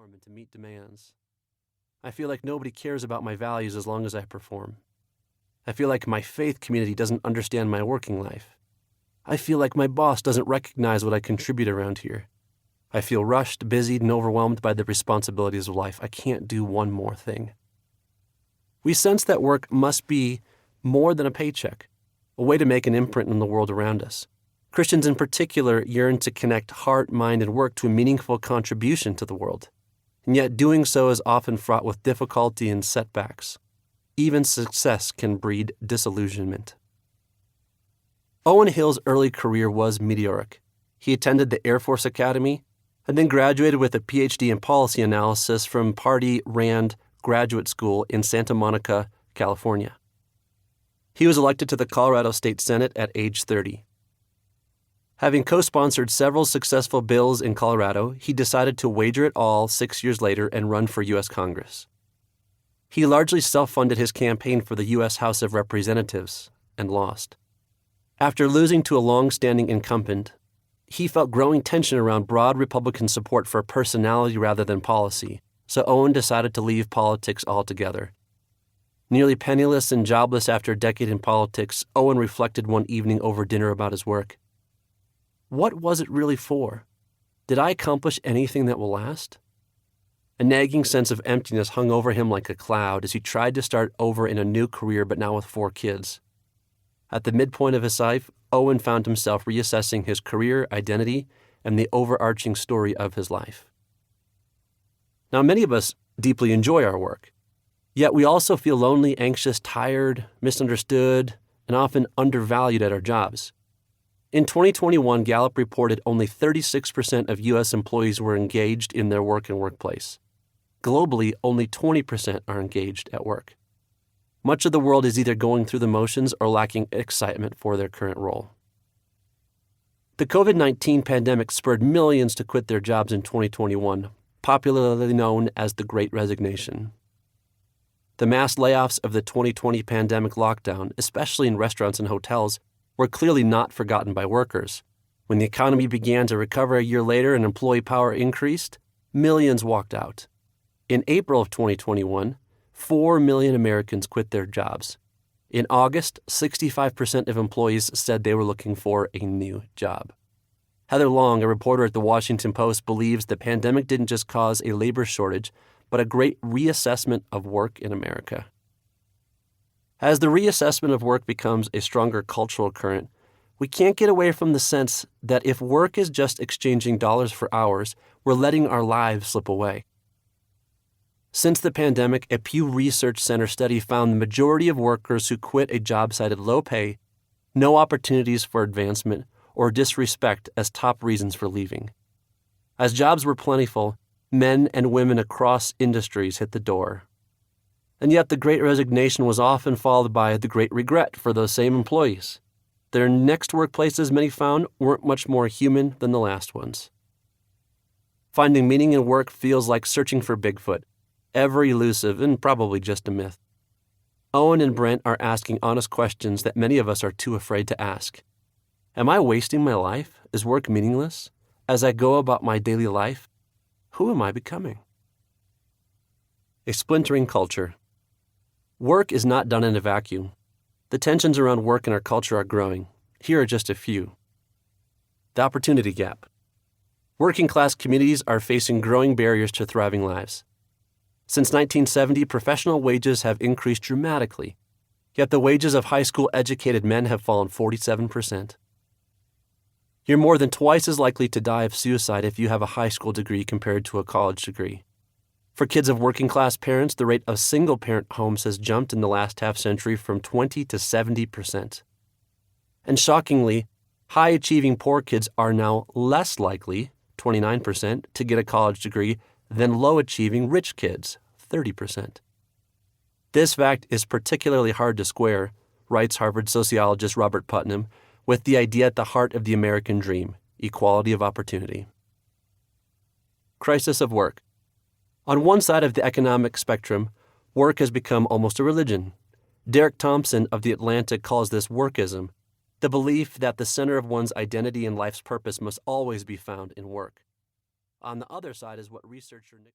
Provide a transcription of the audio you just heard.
perform and to meet demands. I feel like nobody cares about my values as long as I perform. I feel like my faith community doesn't understand my working life. I feel like my boss doesn't recognize what I contribute around here. I feel rushed, busied, and overwhelmed by the responsibilities of life. I can't do one more thing. We sense that work must be more than a paycheck, a way to make an imprint in the world around us. Christians in particular yearn to connect heart, mind, and work to a meaningful contribution to the world. And yet doing so is often fraught with difficulty and setbacks. Even success can breed disillusionment. Owen Hill's early career was meteoric. He attended the Air Force Academy and then graduated with a PhD in policy analysis from Pardee Rand Graduate School in Santa Monica, California. He was elected to the Colorado State Senate at age 30. Having co-sponsored several successful bills in Colorado, he decided to wager it all 6 years later and run for U.S. Congress. He largely self-funded his campaign for the U.S. House of Representatives and lost. After losing to a long-standing incumbent, he felt growing tension around broad Republican support for personality rather than policy, so Owen decided to leave politics altogether. Nearly penniless and jobless after a decade in politics, Owen reflected one evening over dinner about his work. What was it really for? Did I accomplish anything that will last? A nagging sense of emptiness hung over him like a cloud as he tried to start over in a new career, but now with 4 kids. At the midpoint of his life, Owen found himself reassessing his career, identity, and the overarching story of his life. Now, many of us deeply enjoy our work, yet we also feel lonely, anxious, tired, misunderstood, and often undervalued at our jobs. In 2021, Gallup reported only 36% of U.S. employees were engaged in their work and workplace. Globally, only 20% are engaged at work. Much of the world is either going through the motions or lacking excitement for their current role. The COVID-19 pandemic spurred millions to quit their jobs in 2021, popularly known as the Great Resignation. The mass layoffs of the 2020 pandemic lockdown, especially in restaurants and hotels, were clearly not forgotten by workers. When the economy began to recover a year later and employee power increased, millions walked out. In April of 2021, 4 million Americans quit their jobs. In August, 65% of employees said they were looking for a new job. Heather Long, a reporter at the Washington Post, believes the pandemic didn't just cause a labor shortage, but a great reassessment of work in America. As the reassessment of work becomes a stronger cultural current, we can't get away from the sense that if work is just exchanging dollars for hours, we're letting our lives slip away. Since the pandemic, a Pew Research Center study found the majority of workers who quit a job cited low pay, no opportunities for advancement, or disrespect as top reasons for leaving. As jobs were plentiful, men and women across industries hit the door. And yet the Great Resignation was often followed by the Great Regret for those same employees. Their next workplaces, many found, weren't much more human than the last ones. Finding meaning in work feels like searching for Bigfoot, ever elusive and probably just a myth. Owen and Brent are asking honest questions that many of us are too afraid to ask. Am I wasting my life? Is work meaningless? As I go about my daily life, who am I becoming? A splintering culture. Work is not done in a vacuum. The tensions around work in our culture are growing. Here are just a few. The opportunity gap. Working-class communities are facing growing barriers to thriving lives. Since 1970, professional wages have increased dramatically, yet the wages of high school-educated men have fallen 47%. You're more than twice as likely to die of suicide if you have a high school degree compared to a college degree. For kids of working-class parents, the rate of single-parent homes has jumped in the last half-century from 20 to 70%. And shockingly, high-achieving poor kids are now less likely, 29%, to get a college degree than low-achieving rich kids, 30%. This fact is particularly hard to square, writes Harvard sociologist Robert Putnam, with the idea at the heart of the American dream, equality of opportunity. Crisis of work. On one side of the economic spectrum, work has become almost a religion. Derek Thompson of The Atlantic calls this workism, the belief that the center of one's identity and life's purpose must always be found in work. On the other side is what researcher Nick